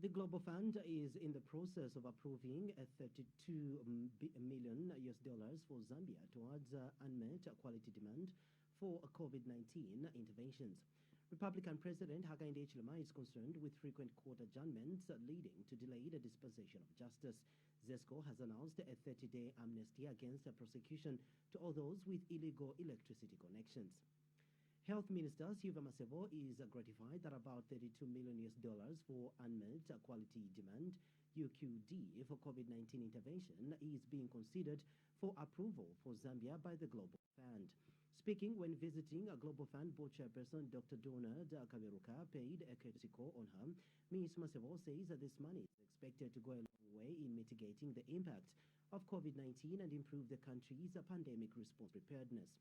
The Global Fund is in the process of approving a 32 million US dollars for Zambia towards unmet quality demand for COVID-19 interventions. Republican President Hakainde Hichilema is concerned with frequent court adjournments leading to delayed dispensation of justice. ZESCO has announced a 30-day amnesty against prosecution to all those with illegal electricity connections. Health Minister Qtv Main is gratified that about 32 million US dollars for unmet quality demand UQD for COVID-19 intervention is being considered for approval for Zambia by the Global Fund. Speaking when visiting a Global Fund board chairperson Dr. Donald Kaberuka paid a courtesy call on her, Ms. Masevo says that this money is expected to go a long way in mitigating the impact of COVID-19 and improve the country's pandemic response preparedness.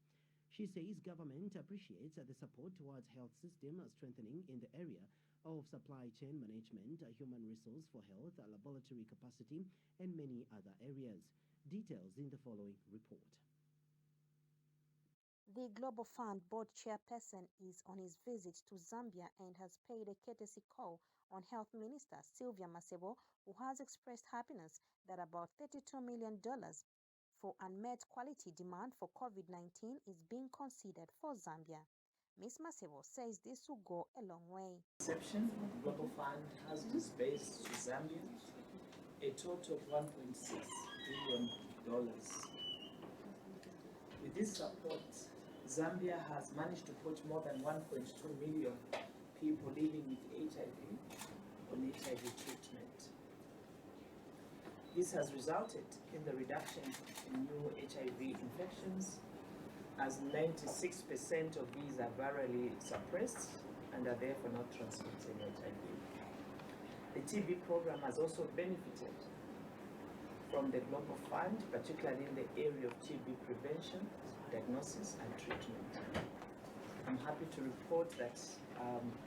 She says government appreciates the support towards health system strengthening in the area of supply chain management, human resource for health, laboratory capacity, and many other areas. Details in the following report. The Global Fund board chairperson is on his visit to Zambia and has paid a courtesy call on Health Minister Sylvia Masebo, who has expressed happiness that about $32 million for unmet quality demand for COVID-19 is being considered for Zambia. Ms. Masebo says this will go a long way. Inception, the Global Fund has disbursed to Zambia a total of $1.6 billion. With this support, Zambia has managed to put more than 1.2 million people living with HIV on HIV treatment. This has resulted in the reduction in new HIV infections, as 96% of these are virally suppressed and are therefore not transmitting HIV. The TB program has also benefited from the Global Fund, particularly in the area of TB prevention, diagnosis, and treatment. I'm happy to report that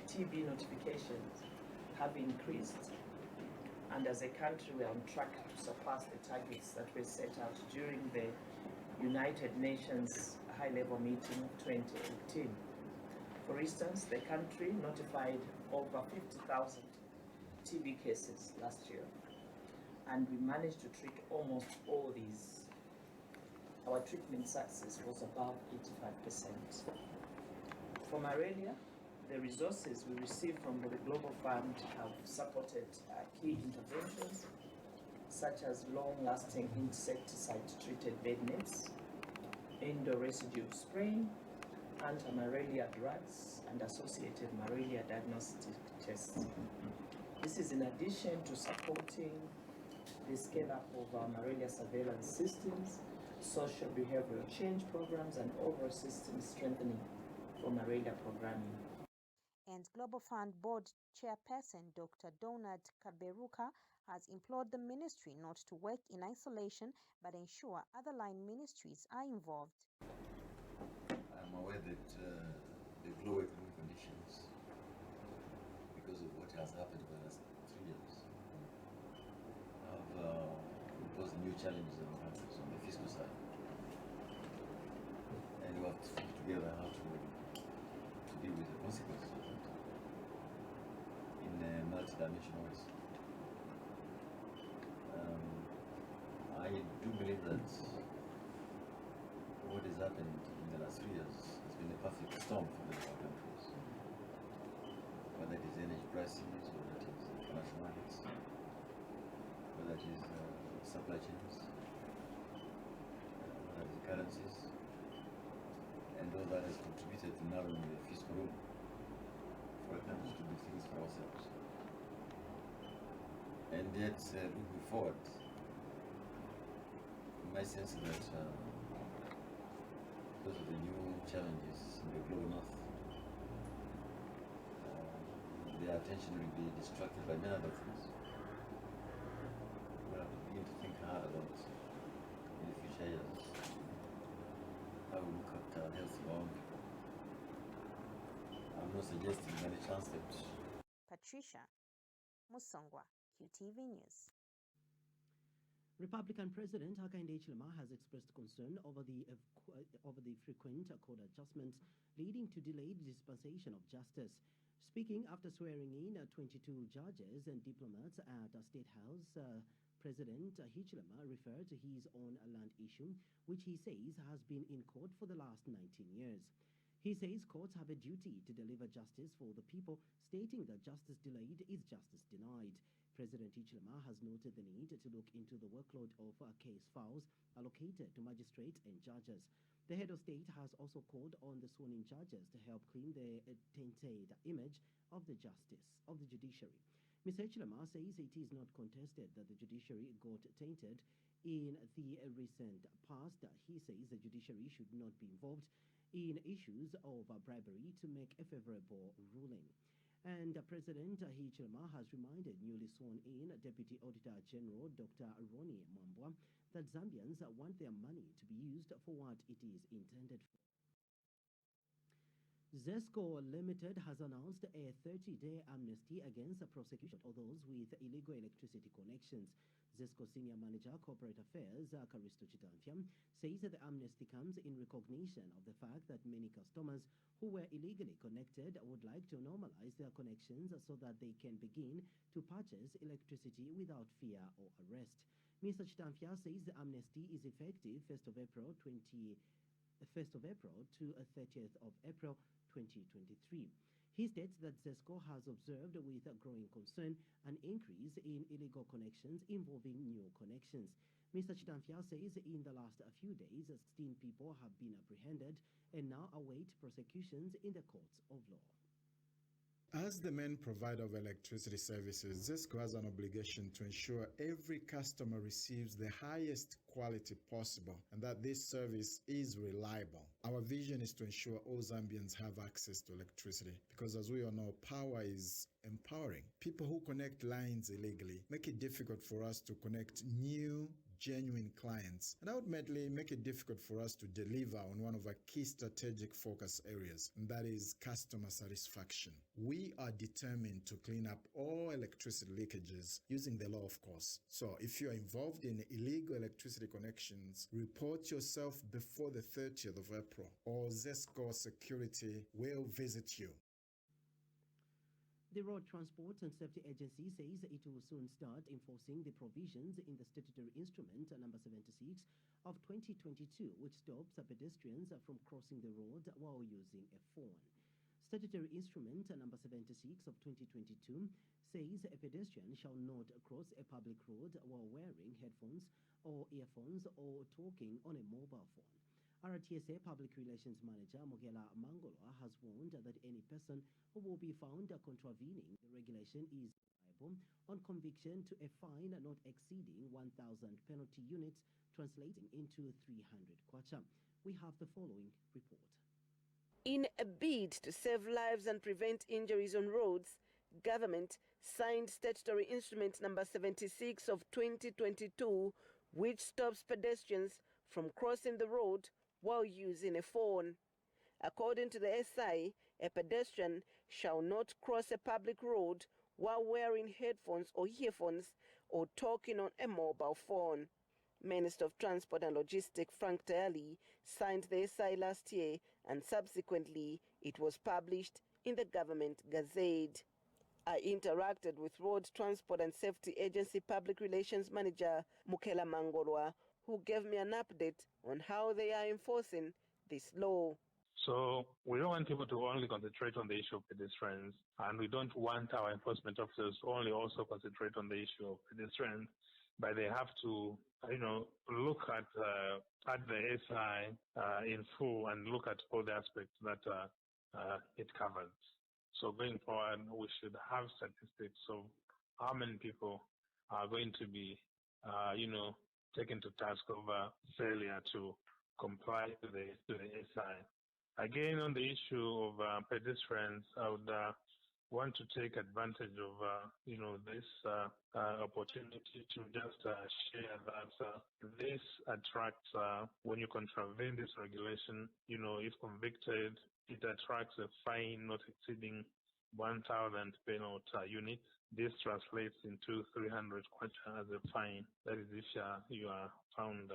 TB notifications have increased, and as a country we are on track to surpass the targets that were set out during the United Nations high-level meeting of 2018. For instance, the country notified over 50,000 TB cases last year, and we managed to treat almost all these. Our treatment success was above 85%. For malaria, the resources we received from the Global Fund have supported key interventions, such as long-lasting insecticide-treated bed nets, indoor residue spraying, anti-malaria drugs, and associated malaria diagnostic tests. This is in addition to supporting the scale-up of malaria surveillance systems, social behavioral change programs, and overall system strengthening for malaria programming. And Global Fund board chairperson Dr. Donald Kaberuka has implored the ministry not to work in isolation but ensure other line ministries are involved. I'm aware that the global economic conditions, because of what has happened in the last 3 years, have imposed new challenges on countries on the fiscal side. And we have to think together how to deal with the consequences of it in multi-dimensional ways. I do believe that what has happened in the last 3 years has been a perfect storm for the countries. Whether it is energy prices, whether it is financial markets, whether it is supply chains, whether it is currencies, and all that has contributed to narrowing the fiscal room for a country to do things for ourselves. And yet, looking forward, my sense is that because of the new challenges in the global north, their attention will be distracted by many other things. We'll have to begin to think hard about in the future years how we look at health of our own people. I'm not suggesting any chance that. Patricia Musongwa, QTV News. Republican President Hakainde Hichilema has expressed concern over the frequent court adjustments leading to delayed dispensation of justice. Speaking after swearing in 22 judges and diplomats at State House, President Hichilema referred to his own land issue, which he says has been in court for the last 19 years. He says courts have a duty to deliver justice for the people, stating that justice delayed is justice denied. President Hichilema has noted the need to look into the workload of case files allocated to magistrates and judges. The head of state has also called on the sworn-in judges to help clean the tainted image of the judiciary. Mr. Hichilema says it is not contested that the judiciary got tainted in the recent past. He says the judiciary should not be involved in issues of bribery to make a favorable ruling. And President Hichilema has reminded newly sworn-in Deputy Auditor General Dr. Ronnie Mwambwa that Zambians want their money to be used for what it is intended for. ZESCO Limited has announced a 30-day amnesty against the prosecution of those with illegal electricity connections. ZESCO Senior Manager Corporate Affairs, Karisto Chitanfiam, says that the amnesty comes in recognition of the fact that many customers who were illegally connected would like to normalize their connections so that they can begin to purchase electricity without fear or arrest. Mr. Chitanfia says the amnesty is effective 1st of April to 30th of April 2023. He states that ZESCO has observed with growing concern an increase in illegal connections involving new connections. Mr. Chitanfia says in the last few days, 16 people have been apprehended and now await prosecutions in the courts of law. As the main provider of electricity services, ZESCO has an obligation to ensure every customer receives the highest quality possible and that this service is reliable. Our vision is to ensure all Zambians have access to electricity because, as we all know, power is empowering. People who connect lines illegally make it difficult for us to connect new, genuine clients and ultimately make it difficult for us to deliver on one of our key strategic focus areas, and that is customer satisfaction. We are determined to clean up all electricity leakages using the law, of course. So if you are involved in illegal electricity connections, report yourself before the 30th of April or ZESCO Security will visit you. The Road Transport and Safety Agency says it will soon start enforcing the provisions in the statutory instrument number 76 of 2022, which stops pedestrians from crossing the road while using a phone. Statutory instrument number 76 of 2022 says a pedestrian shall not cross a public road while wearing headphones or earphones or talking on a mobile phone. RTSA Public Relations Manager Mukela Mangolwa has warned that any person who will be found contravening the regulation is liable on conviction to a fine not exceeding 1,000 penalty units, translating into 300 kwacha. We have the following report. In a bid to save lives and prevent injuries on roads, government signed statutory instrument number 76 of 2022, which stops pedestrians from crossing the road while using a phone. According to the SI, a pedestrian shall not cross a public road while wearing headphones or earphones or talking on a mobile phone. Minister of Transport and Logistics Frank Tayali signed the SI last year, and subsequently it was published in the Government Gazette. I interacted with Road Transport and Safety Agency Public Relations Manager Mukela Mangolwa, who gave me an update on how they are enforcing this law. So we don't want people to only concentrate on the issue of pedestrians, and we don't want our enforcement officers to only also concentrate on the issue of pedestrians, but they have to, look at the SI in full and look at all the aspects that it covers. So going forward, we should have statistics of how many people are going to be, taken to task over failure to comply to the SI. Again, on the issue of pedestrians, I would want to take advantage of, this opportunity to just share that this attracts, when you contravene this regulation, if convicted, it attracts a fine not exceeding 1,000 penalty units. This translates into 300 kwacha as a fine. That is if you are found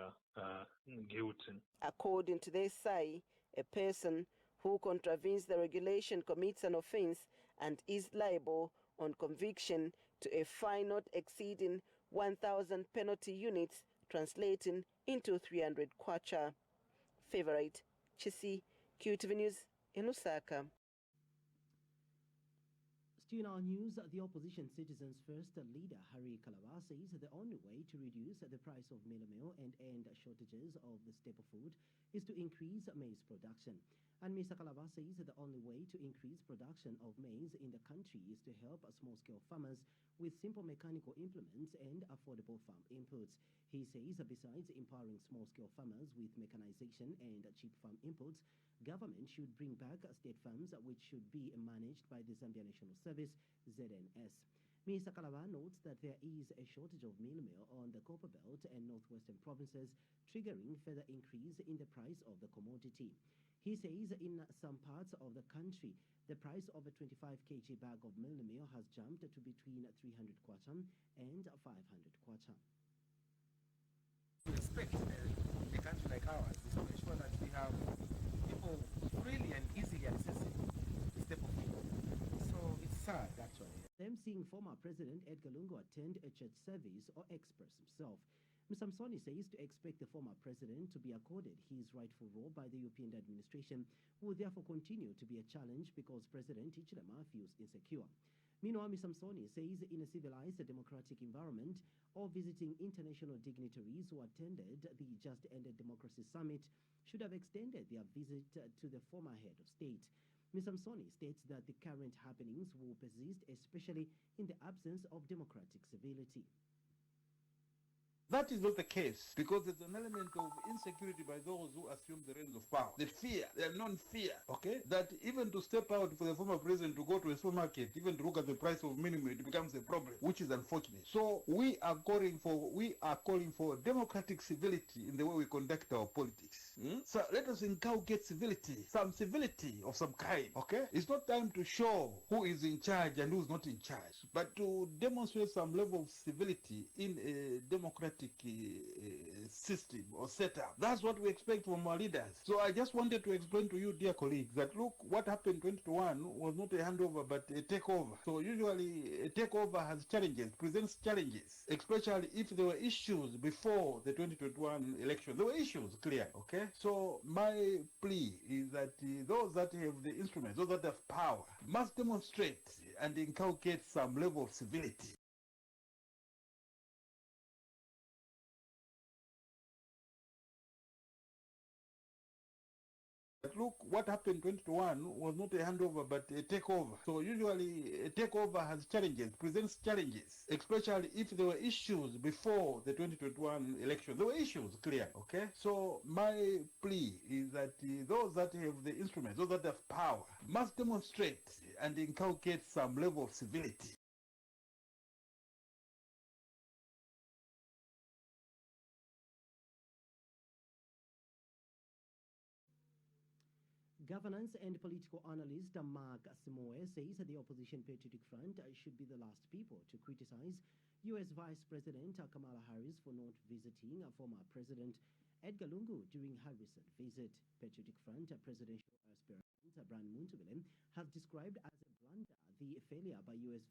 guilty. According to the SI, a person who contravenes the regulation commits an offense and is liable on conviction to a fine not exceeding 1,000 penalty units, translating into 300 kwacha. Favorite Chisi, QTV News in Lusaka. Still in our news, the opposition Citizens First leader Harry Kalaba says the only way to reduce the price of meal and end shortages of the staple food is to increase maize production. And Mr. Kalaba says the only way to increase production of maize in the country is to help small-scale farmers with simple mechanical implements and affordable farm inputs. He says besides empowering small-scale farmers with mechanization and cheap farm inputs, government should bring back state farms which should be managed by the Zambia National Service, ZNS. Mr. Kalaba notes that there is a shortage of meal on the Copper Belt and northwestern provinces, triggering further increase in the price of the commodity. He says in some parts of the country, the price of a 25 kg bag of meal has jumped to between 300 kwacha and 500 kwacha. We expect a country like ours is to ensure that we have people freely and easily accessing staple food. So it's sad, actually. Them seeing former President Edgar Lungu attend a church service or express himself. Mr. Msoni says to expect the former president to be accorded his rightful role by the European administration will therefore continue to be a challenge because President Hichilema feels insecure. Meanwhile, Mr. Msoni says in a civilized democratic environment, all visiting international dignitaries who attended the just-ended Democracy Summit should have extended their visit to the former head of state. Mr. Msoni states that the current happenings will persist, especially in the absence of democratic civility. That is not the case, because there's an element of insecurity by those who assume the reins of power. The fear, the non-fear, okay? That even to step out for the former president to go to a supermarket, even to look at the price of minimum, it becomes a problem, which is unfortunate. So we are calling for democratic civility in the way we conduct our politics. So let us inculcate civility, some civility of some kind, okay? It's not time to show who is in charge and who's not in charge, but to demonstrate some level of civility in a democratic system or setup. That's what we expect from our leaders. So I just wanted to explain to you, dear colleagues, that look, what happened in 2021 was not a handover but a takeover. So usually a takeover has challenges, presents challenges, especially if there were issues before the 2021 election. There were issues, clear, okay? So my plea is that those that have the instruments, those that have power, must demonstrate and inculcate some level of civility. But look, what happened in 2021 was not a handover but a takeover. So usually a takeover has challenges, presents challenges, especially if there were issues before the 2021 election. There were issues, clear, okay? So my plea is that those that have the instruments, those that have power, must demonstrate and inculcate some level of civility. Governance and political analyst Mark Simoe says the opposition Patriotic Front should be the last people to criticize U.S. Vice President Kamala Harris for not visiting former President Edgar Lungu during her recent visit. Patriotic Front presidential aspirant Brian Muntubile has described as a blunder the failure by U.S.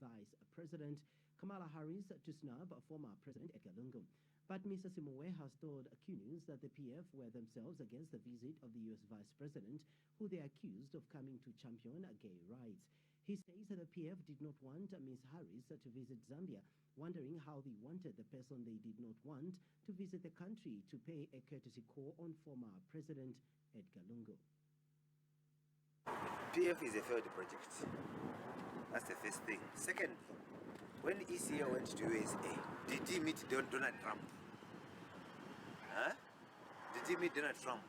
Vice President Kamala Harris to snub former President Edgar Lungu. But Mr. Simoe has told Q News that the PF were themselves against the visit of the U.S. Vice President, who they accused of coming to champion gay rights. He says that the PF did not want Ms. Harris to visit Zambia, wondering how they wanted the person they did not want to visit the country to pay a courtesy call on former President Edgar Lungu. PF is a failed project. That's the first thing. Second, when ECA went to USA, did he meet Donald Trump? Huh? Did he meet Donald Trump?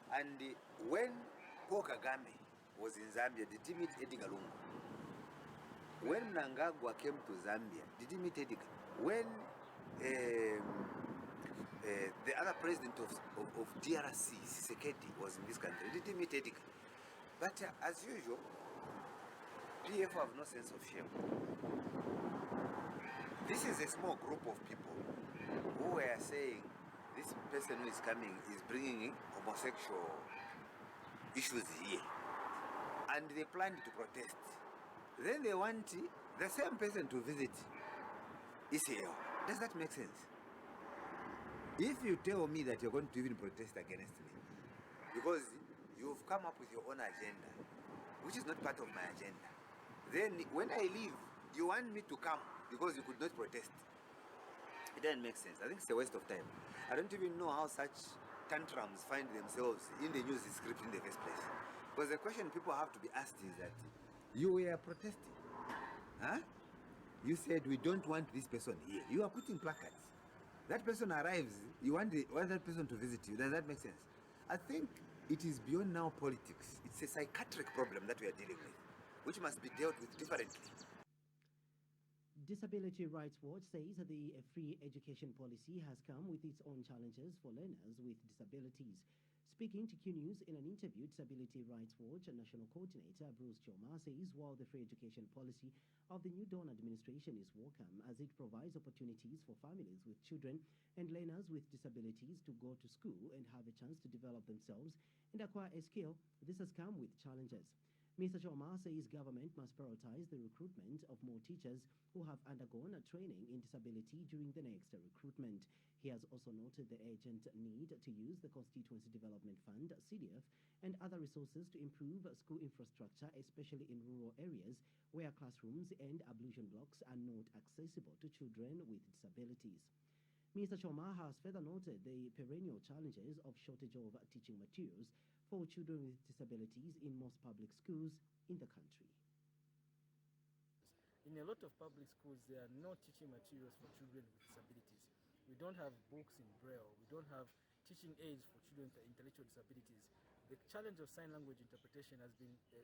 And when Paul Kagame was in Zambia, did he meet Edgar Lungu? When Mnangagwa came to Zambia, did he meet Edgar? When the other president of DRC, Tshisekedi, was in this country, did he meet Edgar? But as usual, PF have no sense of shame. This is a small group of people who were saying this person who is coming is bringing homosexual issues here. And they planned to protest. then they want the same person to visit ECL. Does that make sense? If you tell me that you're going to even protest against me, because you've come up with your own agenda, which is not part of my agenda, then when I leave, you want me to come because you could not protest. It doesn't make sense. I think it's a waste of time. I don't even know how such tantrums find themselves in the news script in the first place. Because the question people have to be asked is that you were protesting. Huh? You said we don't want this person here. You are putting placards. That person arrives, you want that person to visit you. Does that make sense? I think it is beyond now politics. It's a psychiatric problem that we are dealing with, which must be dealt with differently. Disability Rights Watch says that the free education policy has come with its own challenges for learners with disabilities. Speaking to Q News in an interview, Disability Rights Watch National Coordinator Bruce Choma says while the free education policy of the New Dawn administration is welcome as it provides opportunities for families with children and learners with disabilities to go to school and have a chance to develop themselves and acquire a skill, this has come with challenges. Mr. Choma says government must prioritize the recruitment of more teachers who have undergone training in disability during the next recruitment. He has also noted the urgent need to use the Constituency Development Fund, CDF, and other resources to improve school infrastructure, especially in rural areas where classrooms and ablution blocks are not accessible to children with disabilities. Mr. Choma has further noted the perennial challenges of shortage of teaching materials for children with disabilities in most public schools in the country. In a lot of public schools, there are no teaching materials for children with disabilities. We don't have books in Braille. We don't have teaching aids for children with intellectual disabilities. The challenge of sign language interpretation has been a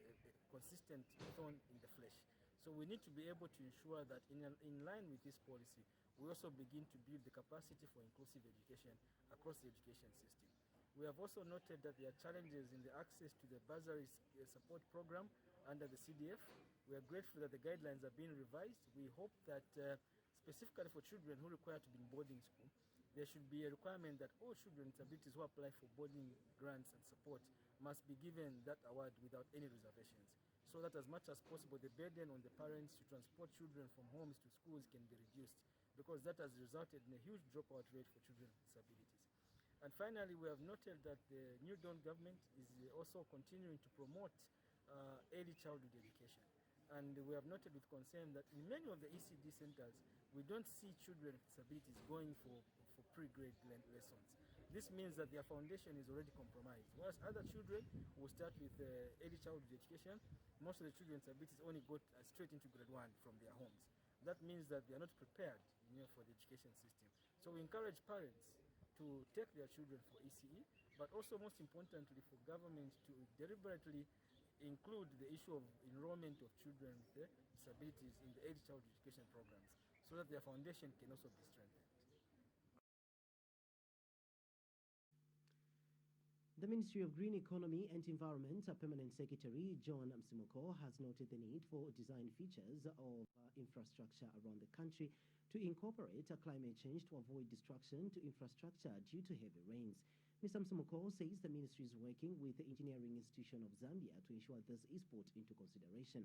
consistent thorn in the flesh. So we need to be able to ensure that in line with this policy, we also begin to build the capacity for inclusive education across the education system. We have also noted that there are challenges in the access to the bursary support program under the CDF. We are grateful that the guidelines are being revised. We hope that specifically for children who require to be in boarding school, there should be a requirement that all children with disabilities who apply for boarding grants and support must be given that award without any reservations, so that as much as possible the burden on the parents to transport children from homes to schools can be reduced, because that has resulted in a huge dropout rate for children with disabilities. And finally, we have noted that the New Dawn government is also continuing to promote early childhood education. And we have noted with concern that in many of the ECD centers, we don't see children with disabilities going for pre-grade lessons. This means that their foundation is already compromised. Whereas other children will start with early childhood education, most of the children with disabilities only go straight into grade 1 from their homes. That means that they are not prepared for the education system. So we encourage parents to take their children for ECE, but also most importantly for government to deliberately include the issue of enrollment of children with disabilities in the early childhood education programs, so that their foundation can also be strengthened. The Ministry of Green Economy and Environment Permanent Secretary John Msimoko has noted the need for design features of infrastructure around the country to incorporate climate change to avoid destruction to infrastructure due to heavy rains. Mr. Msimoko says the ministry is working with the Engineering Institution of Zambia to ensure this is put into consideration.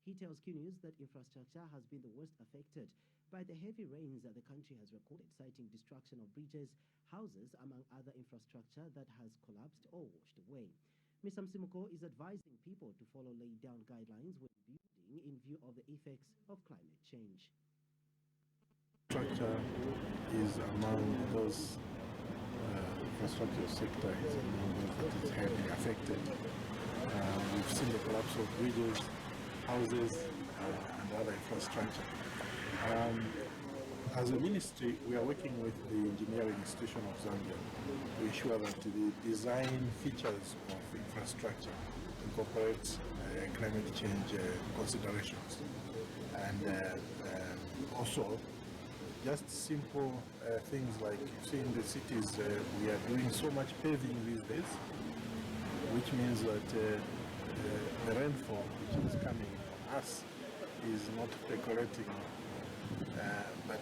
He tells Q News that infrastructure has been the worst affected by the heavy rains that the country has recorded, citing destruction of bridges, houses, among other infrastructure that has collapsed or washed away. Mr. Msimoko is advising people to follow laid down guidelines when building in view of the effects of climate change. Infrastructure is among those infrastructure sector is among those that is heavily affected. We've seen the collapse of bridges, houses, and other infrastructure. As a ministry, we are working with the Engineering Institution of Zambia to ensure that the design features of infrastructure incorporate climate change considerations. And also, just simple things like you see in the cities, we are doing so much paving these days, which means that the rainfall which is coming on us is not percolating, but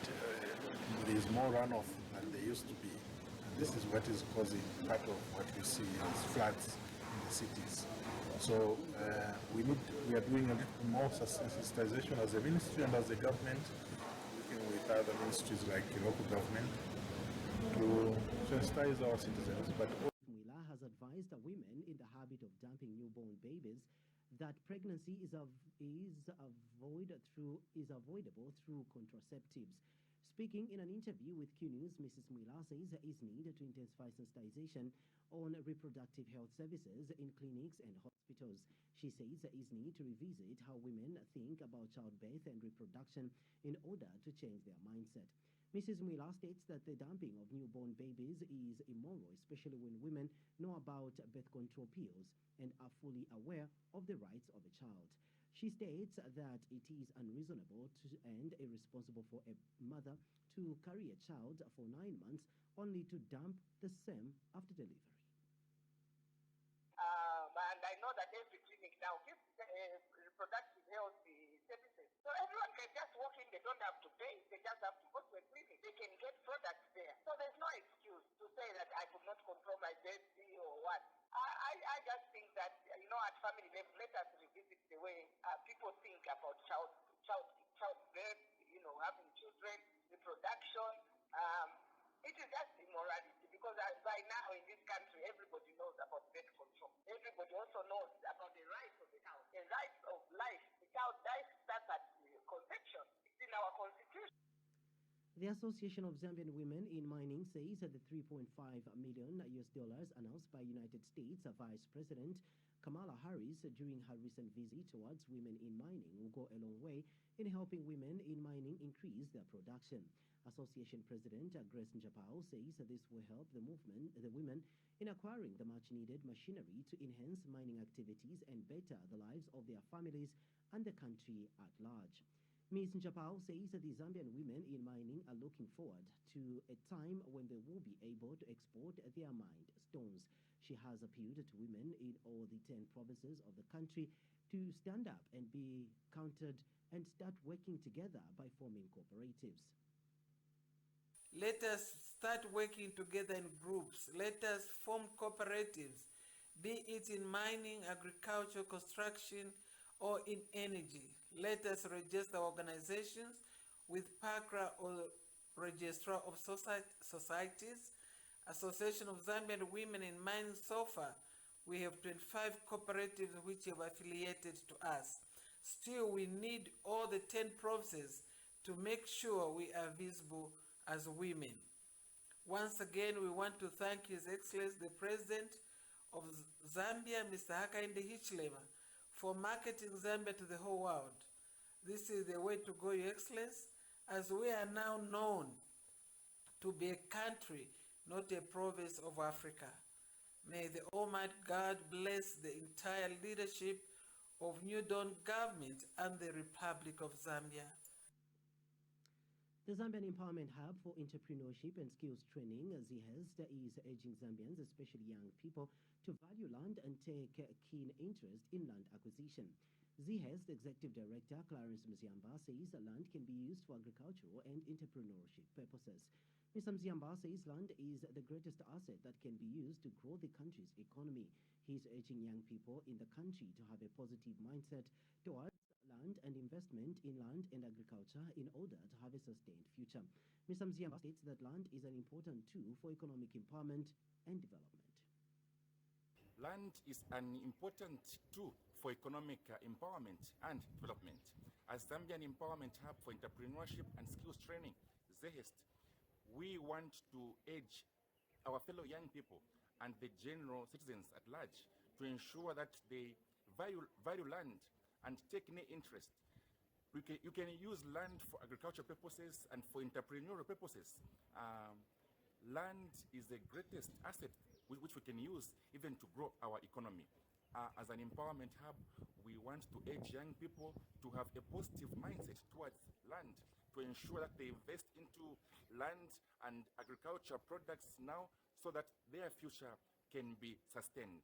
there is more runoff than there used to be. And this is what is causing part of what you see as floods in the cities. So we are doing a little more sensitization as a ministry and as a government, working with other ministries like local government to sensitize our citizens. But Mwila has advised women in the habit of dumping newborn babies that pregnancy is avoidable through contraceptives. Speaking in an interview with Q News, Mrs. Mwila says there is need to intensify sensitization on reproductive health services in clinics and hospitals. She says there is need to revisit how women think about childbirth and reproduction in order to change their mindset. Mrs. Mwila states that the dumping of newborn babies is immoral, especially when women know about birth control pills and are fully aware of the rights of a child. She states that it is unreasonable and irresponsible for a mother to carry a child for 9 months only to dump the same after delivery. And I know that every clinic now gives reproductive health services. So everyone can just walk in, they don't have to pay, they just have to go to a clinic. They can get products there. So there's no excuse to say that I could not control my baby or what. I just think that, at family level, let us revisit the way people think about childbirth, having children, reproduction. It is just immorality because by now in this country, everybody knows about birth control. Everybody also knows about the rights of the child, the rights of life. The child dies starts at conception. It's in our constitution. The Association of Zambian Women in Mining says that the $3.5 million announced by United States Vice President Kamala Harris during her recent visit towards women in mining will go a long way in helping women in mining increase their production. Association President Grace Njapao says that this will help the women in acquiring the much-needed machinery to enhance mining activities and better the lives of their families and the country at large. Ms. Njapao says that the Zambian women in mining are looking forward to a time when they will be able to export their mined stones. She has appealed to women in all the 10 provinces of the country to stand up and be counted and start working together by forming cooperatives. Let us start working together in groups. Let us form cooperatives, be it in mining, agriculture, construction, or in energy. Let us register organizations with PACRA or Registrar of Societies, Association of Zambian Women in Mining. So far, we have 25 cooperatives which have affiliated to us. Still, we need all the 10 provinces to make sure we are visible as women. Once again, we want to thank His Excellency, the President of Zambia, Mr. Hakainde Hichilema, for marketing Zambia to the whole world. This is the way to go, Your Excellency, as we are now known to be a country, not a province of Africa. May the Almighty God bless the entire leadership of New Dawn government and the Republic of Zambia. The Zambian Empowerment Hub for Entrepreneurship and Skills Training, ZHEST, is urging Zambians, especially young people, to value land and take a keen interest in land acquisition. ZHEST Executive Director Clarence Mziamba says land can be used for agricultural and entrepreneurship purposes. Mr. Mziamba says land is the greatest asset that can be used to grow the country's economy. He is urging young people in the country to have a positive mindset towards land and investment in land and agriculture in order to have a sustained future. Mr. Mziamba states that land is an important tool for economic empowerment and development. Land is an important tool for economic empowerment and development. As Zambian Empowerment Hub for Entrepreneurship and Skills Training, ZHEST, we want to urge our fellow young people and the general citizens at large to ensure that they value land and take an interest. You can use land for agricultural purposes and for entrepreneurial purposes. Land is the greatest asset which we can use even to grow our economy. As an empowerment hub, we want to urge young people to have a positive mindset towards land, to ensure that they invest into land and agriculture products now so that their future can be sustained.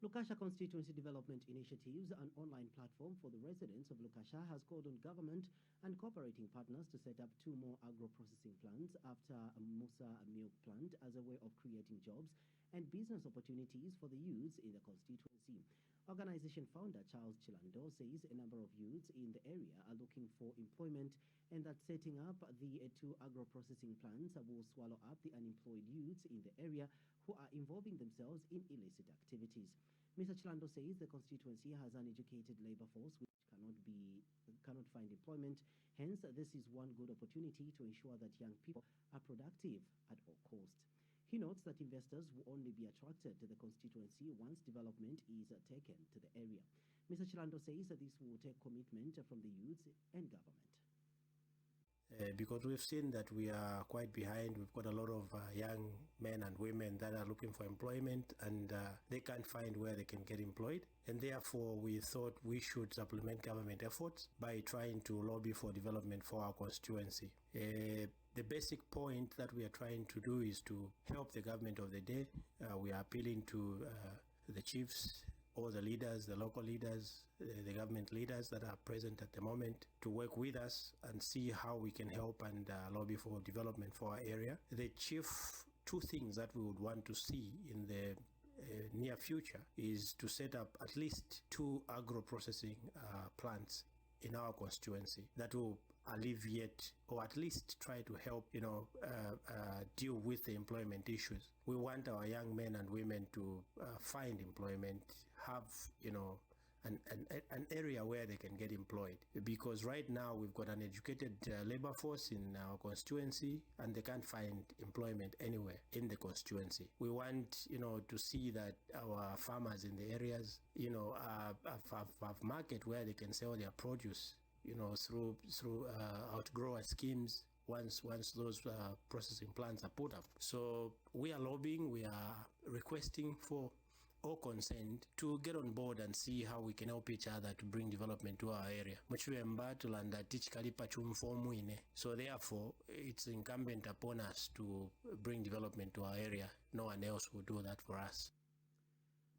Lukasha Constituency Development Initiatives, an online platform for the residents of Lukasha, has called on government and cooperating partners to set up 2 more agro-processing plants after Musa Milk Plant as a way of creating jobs and business opportunities for the youths in the constituency. Organization founder Charles Chilando says a number of youths in the area are looking for employment and that setting up the two agro-processing plants will swallow up the unemployed youths in the area who are involving themselves in illicit activities. Mr. Chilando says the constituency has an educated labor force which cannot find employment. Hence, this is one good opportunity to ensure that young people are productive at all costs. He notes that investors will only be attracted to the constituency once development is taken to the area. Mr. Chilando says that this will take commitment from the youths and government. Because we've seen that we are quite behind. We've got a lot of young men and women that are looking for employment and they can't find where they can get employed. And therefore, we thought we should supplement government efforts by trying to lobby for development for our constituency. The basic point that we are trying to do is to help the government of the day. We are appealing to the chiefs, all the leaders, the local leaders, the government leaders that are present at the moment to work with us and see how we can help and lobby for development for our area. The chief two things that we would want to see in the near future is to set up at least 2 agro-processing plants in our constituency that will alleviate or at least try to help, deal with the employment issues. We want our young men and women to find employment, have, an area where they can get employed, because right now we've got an educated labor force in our constituency and they can't find employment anywhere in the constituency. We want, to see that our farmers in the areas, have market where they can sell their produce, through outgrower schemes once those processing plants are put up. So we are lobbying, we are requesting for all concerned to get on board and see how we can help each other to bring development to our area. So therefore, it's incumbent upon us to bring development to our area. No one else will do that for us.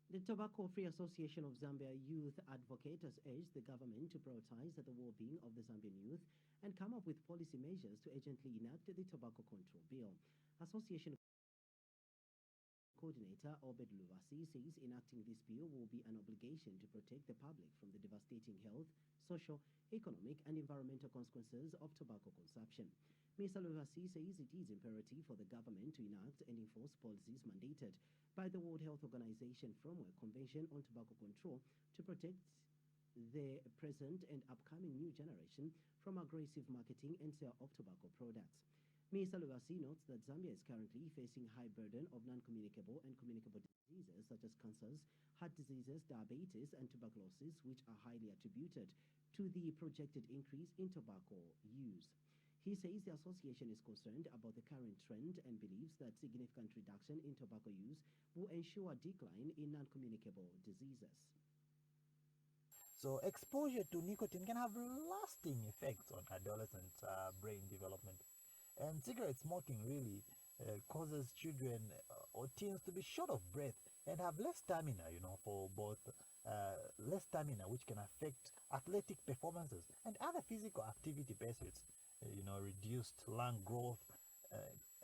The Tobacco Free Association of Zambia Youth Advocate has urged the government to prioritize the well-being of the Zambian youth and come up with policy measures to urgently enact the Tobacco Control Bill. Association Coordinator Obed Luvasi says enacting this bill will be an obligation to protect the public from the devastating health, social, economic and environmental consequences of tobacco consumption. Mr. Luvasi says it is imperative for the government to enact and enforce policies mandated by the World Health Organization Framework Convention on Tobacco Control to protect the present and upcoming new generation from aggressive marketing and sale of tobacco products. Mr. Luvasi notes that Zambia is currently facing a high burden of non-communicable and communicable diseases such as cancers, heart diseases, diabetes, and tuberculosis, which are highly attributed to the projected increase in tobacco use. He says the association is concerned about the current trend and believes that significant reduction in tobacco use will ensure a decline in non-communicable diseases. So exposure to nicotine can have lasting effects on adolescent brain development. And cigarette smoking really causes children or teens to be short of breath and have less stamina, for both less stamina, which can affect athletic performances and other physical activity pursuits, reduced lung growth,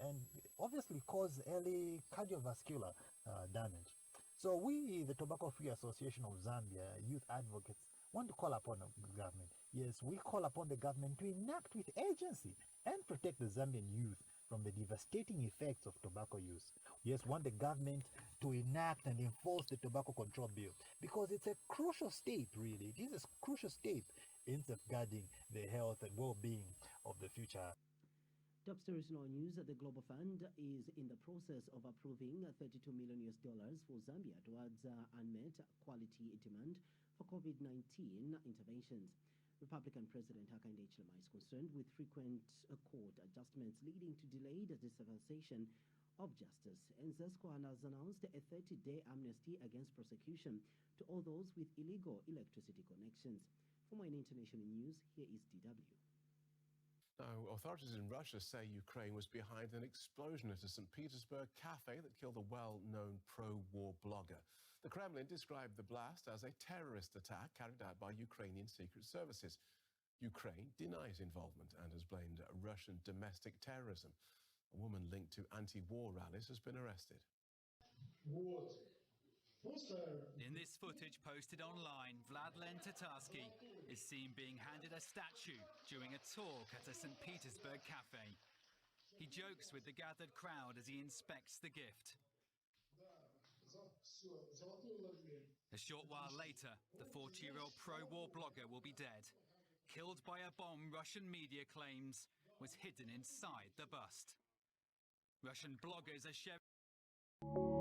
and obviously cause early cardiovascular damage. So we, the Tobacco Free Association of Zambia Youth Advocates, want to call upon the government. Yes, we call upon the government to enact with urgency and protect the Zambian youth from the devastating effects of tobacco use. Yes, want the government to enact and enforce the Tobacco Control Bill because it's a crucial step, really. It is a crucial step in safeguarding the health and well-being of the future. Top stories in our news. The Global Fund is in the process of approving $32 million for Zambia towards unmet quality demand for COVID-19 interventions. Republican President Hakainde Hichilema is concerned with frequent court adjustments leading to delayed dispensation of justice. And Zescoan has announced a 30-day amnesty against prosecution to all those with illegal electricity connections. For more international news, here is DW. Now, authorities in Russia say Ukraine was behind an explosion at a St. Petersburg cafe that killed a well-known pro-war blogger. The Kremlin described the blast as a terrorist attack carried out by Ukrainian secret services. Ukraine denies involvement and has blamed Russian domestic terrorism. A woman linked to anti-war rallies has been arrested. In this footage posted online, Vladlen Tatarsky is seen being handed a statue during a talk at a St. Petersburg cafe. He jokes with the gathered crowd as he inspects the gift. A short while later, the 40-year-old pro-war blogger will be dead, killed by a bomb Russian media claims was hidden inside the bust. Russian bloggers are sharing